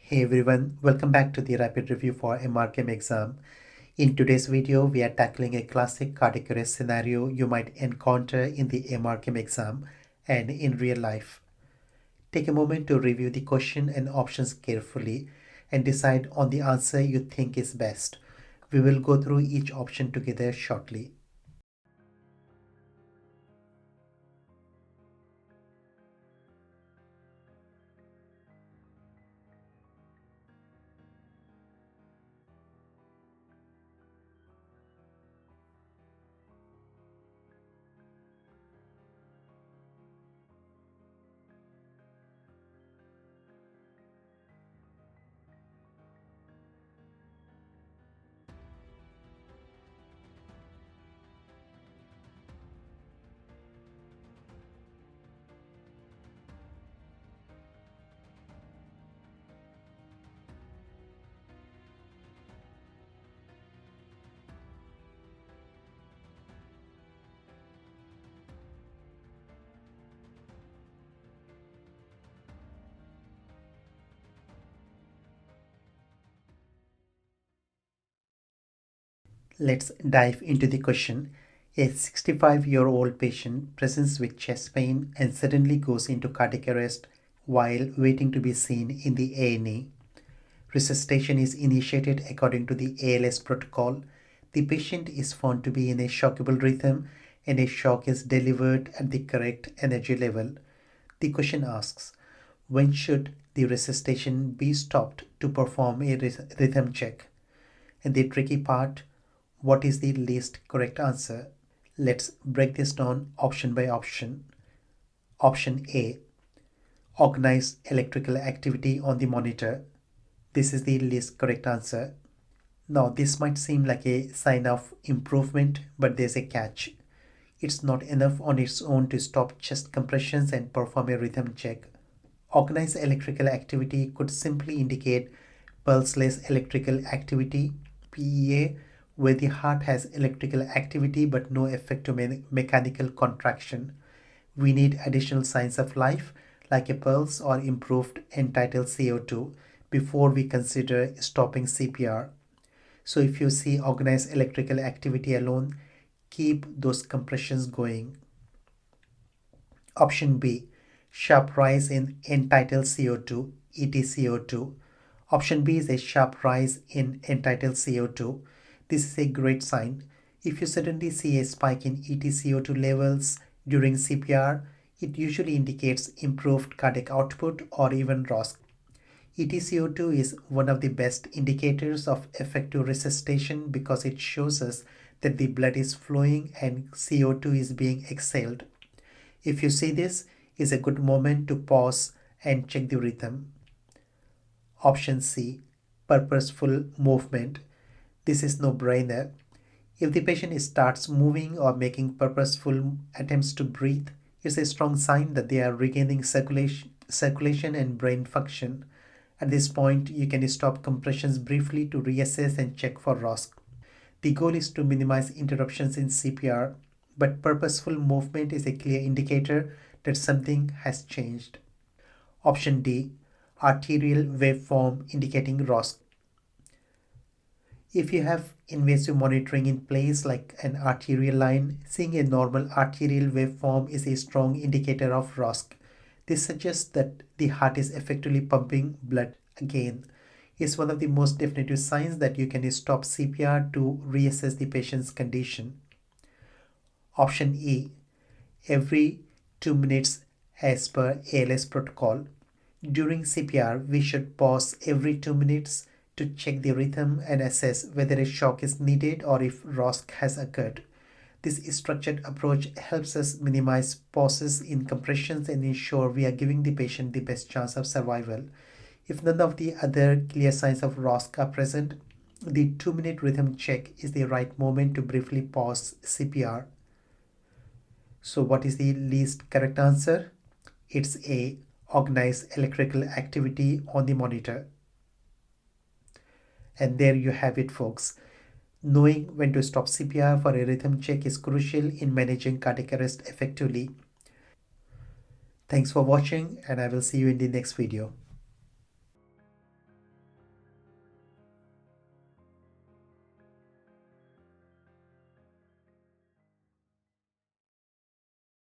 Hey everyone, welcome back to the rapid review for MRCEM exam. In today's video, we are tackling a classic cardiac arrest scenario you might encounter in the MRCEM exam and in real life. Take a moment to review the question and options carefully and decide on the answer you think is best. We will go through each option together shortly. Let's dive into the question. A 65-year-old patient presents with chest pain and suddenly goes into cardiac arrest while waiting to be seen in the A&E. Resuscitation is initiated according to the ALS protocol. The patient is found to be in a shockable rhythm and a shock is delivered at the correct energy level. The question asks, when should the resuscitation be stopped to perform a rhythm check? And the tricky part, what is the least correct answer? Let's break this down option by option. Option A, organize electrical activity on the monitor. This is the least correct answer. Now, this might seem like a sign of improvement, but there's a catch. It's not enough on its own to stop chest compressions and perform a rhythm check. Organized electrical activity could simply indicate pulseless electrical activity, PEA, where the heart has electrical activity but no effect to mechanical contraction. We need additional signs of life like a pulse or improved end-tidal CO2 before we consider stopping CPR. So if you see organized electrical activity alone, keep those compressions going. Option B, sharp rise in end-tidal CO2, EtCO2. Option B is a sharp rise in end-tidal CO2. This is a great sign. If you suddenly see a spike in EtCO2 levels during CPR, it usually indicates improved cardiac output or even ROSC. EtCO2 is one of the best indicators of effective resuscitation because it shows us that the blood is flowing and CO2 is being exhaled. If you see this, is a good moment to pause and check the rhythm. Option C, purposeful movement. This is no-brainer. If the patient starts moving or making purposeful attempts to breathe, it's a strong sign that they are regaining circulation and brain function. At this point, you can stop compressions briefly to reassess and check for ROSC. The goal is to minimize interruptions in CPR, but purposeful movement is a clear indicator that something has changed. Option D, arterial waveform indicating ROSC. If you have invasive monitoring in place like an arterial line, seeing a normal arterial waveform is a strong indicator of ROSC. This suggests that the heart is effectively pumping blood again. It's one of the most definitive signs that you can stop CPR to reassess the patient's condition. Option E, every 2 minutes as per ALS protocol. During CPR, we should pause every 2 minutes to check the rhythm and assess whether a shock is needed or if ROSC has occurred. This structured approach helps us minimize pauses in compressions and ensure we are giving the patient the best chance of survival. If none of the other clear signs of ROSC are present, the 2-minute rhythm check is the right moment to briefly pause CPR. So what is the least correct answer? It's A, organized electrical activity on the monitor. And there you have it, folks. Knowing when to stop CPR for a rhythm check is crucial in managing cardiac arrest effectively. Thanks for watching, and I will see you in the next video.